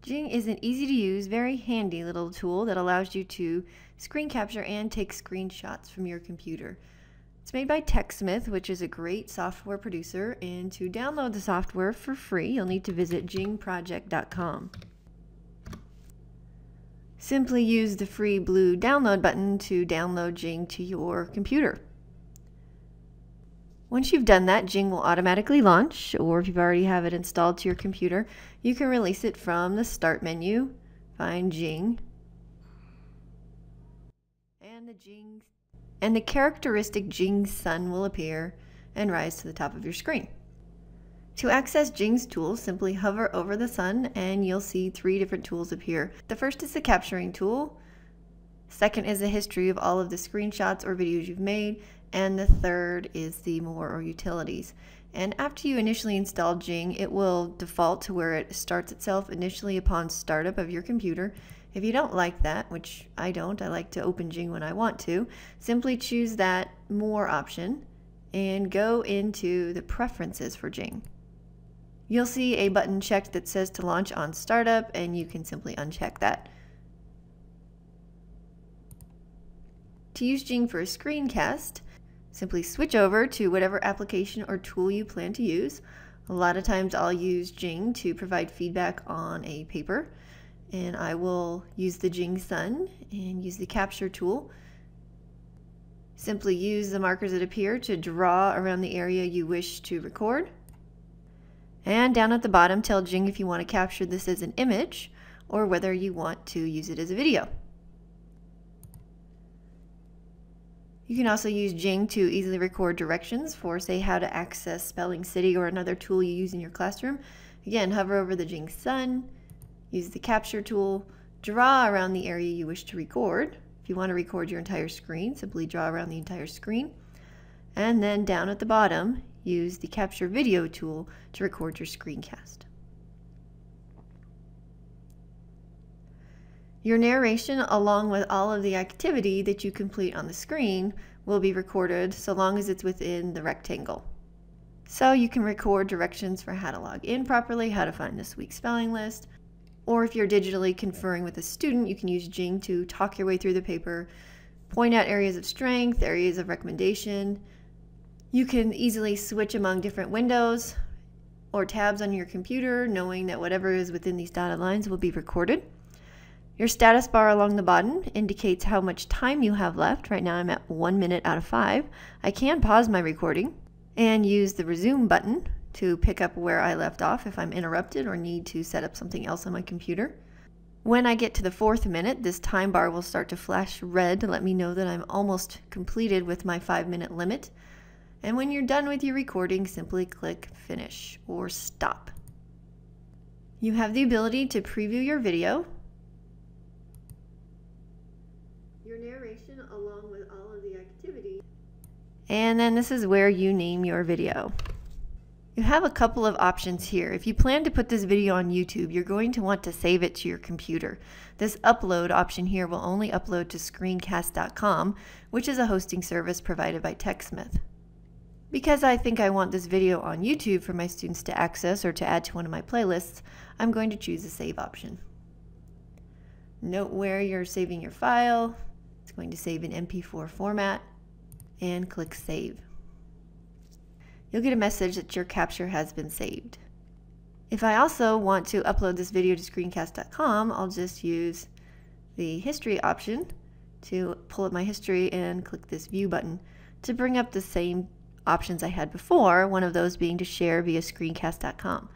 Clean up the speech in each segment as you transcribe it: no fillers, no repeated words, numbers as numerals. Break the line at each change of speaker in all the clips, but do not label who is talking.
Jing is an easy to use, very handy little tool that allows you to screen capture and take screenshots from your computer. It's made by TechSmith, which is a great software producer, and to download the software for free, you'll need to visit jingproject.com. Simply use the free blue download button to download Jing to your computer. Once you've done that, Jing will automatically launch, or if you already have it installed to your computer, you can release it from the Start menu, find Jing, and the characteristic Jing sun will appear and rise to the top of your screen. To access Jing's tools, simply hover over the sun and you'll see 3 different tools appear. The first is the capturing tool, second is the history of all of the screenshots or videos you've made, and the third is the more or utilities. And after you initially install Jing, it will default to where it starts itself initially upon startup of your computer. If you don't like that, which I don't, I like to open Jing when I want to, simply choose that more option and go into the preferences for Jing. You'll see a button checked that says to launch on startup, and you can simply uncheck that. To use Jing for a screencast, simply switch over to whatever application or tool you plan to use. A lot of times I'll use Jing to provide feedback on a paper, and I will use the Jing Sun and use the capture tool. Simply use the markers that appear to draw around the area you wish to record. And down at the bottom, tell Jing if you want to capture this as an image or whether you want to use it as a video. You can also use Jing to easily record directions for, say, how to access Spelling City or another tool you use in your classroom. Again, hover over the Jing Sun, use the capture tool, draw around the area you wish to record. If you want to record your entire screen, simply draw around the entire screen. And then down at the bottom, use the capture video tool to record your screencast. Your narration, along with all of the activity that you complete on the screen, will be recorded so long as it's within the rectangle. So you can record directions for how to log in properly, how to find this week's spelling list, or if you're digitally conferring with a student, you can use Jing to talk your way through the paper, point out areas of strength, areas of recommendation. You can easily switch among different windows or tabs on your computer, knowing that whatever is within these dotted lines will be recorded. Your status bar along the bottom indicates how much time you have left. Right now I'm at 1 minute out of 5. I can pause my recording and use the resume button to pick up where I left off if I'm interrupted or need to set up something else on my computer. When I get to the 4th minute, this time bar will start to flash red to let me know that I'm almost completed with my 5-minute limit. And when you're done with your recording, simply click Finish or Stop. You have the ability to preview your video, your narration along with all of the activity, and then this is where you name your video. You have a couple of options here. If you plan to put this video on YouTube, you're going to want to save it to your computer. This upload option here will only upload to screencast.com, which is a hosting service provided by TechSmith. Because I think I want this video on YouTube for my students to access or to add to one of my playlists, I'm going to choose the save option. Note where you're saving your file. It's going to save in MP4 format, and click Save. You'll get a message that your capture has been saved. If I also want to upload this video to screencast.com, I'll just use the history option to pull up my history and click this view button to bring up the same options I had before, one of those being to share via screencast.com.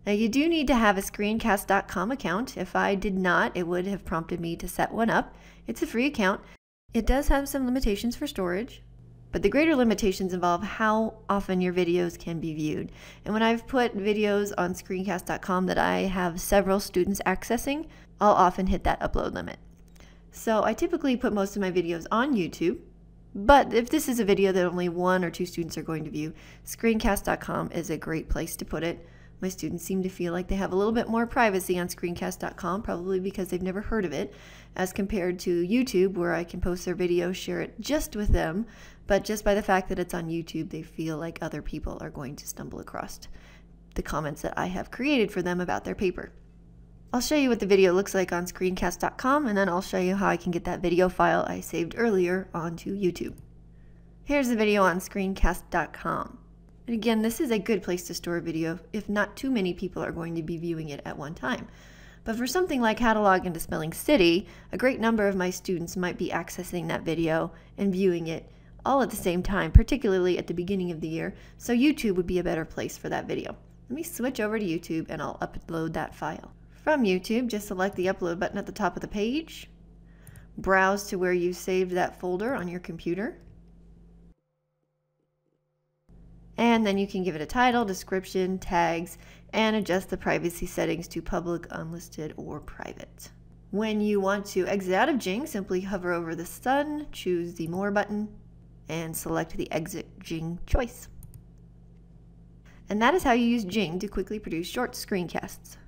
Now you do need to have a screencast.com account. If I did not, it would have prompted me to set one up. It's a free account. It does have some limitations for storage, but the greater limitations involve how often your videos can be viewed. And when I've put videos on screencast.com that I have several students accessing, I'll often hit that upload limit. So I typically put most of my videos on YouTube, but if this is a video that only 1 or 2 students are going to view, screencast.com is a great place to put it. My students seem to feel like they have a little bit more privacy on screencast.com, probably because they've never heard of it, as compared to YouTube, where I can post their video, share it just with them, but just by the fact that it's on YouTube, they feel like other people are going to stumble across the comments that I have created for them about their paper. I'll show you what the video looks like on screencast.com, and then I'll show you how I can get that video file I saved earlier onto YouTube. Here's the video on screencast.com. And again, this is a good place to store a video if not too many people are going to be viewing it at one time. But for something like How to Log into Spelling City, a great number of my students might be accessing that video and viewing it all at the same time, particularly at the beginning of the year, so YouTube would be a better place for that video. Let me switch over to YouTube and I'll upload that file. From YouTube, just select the upload button at the top of the page, browse to where you saved that folder on your computer, and then you can give it a title, description, tags, and adjust the privacy settings to public, unlisted, or private. When you want to exit out of Jing, simply hover over the sun, choose the More button, and select the Exit Jing choice. And that is how you use Jing to quickly produce short screencasts.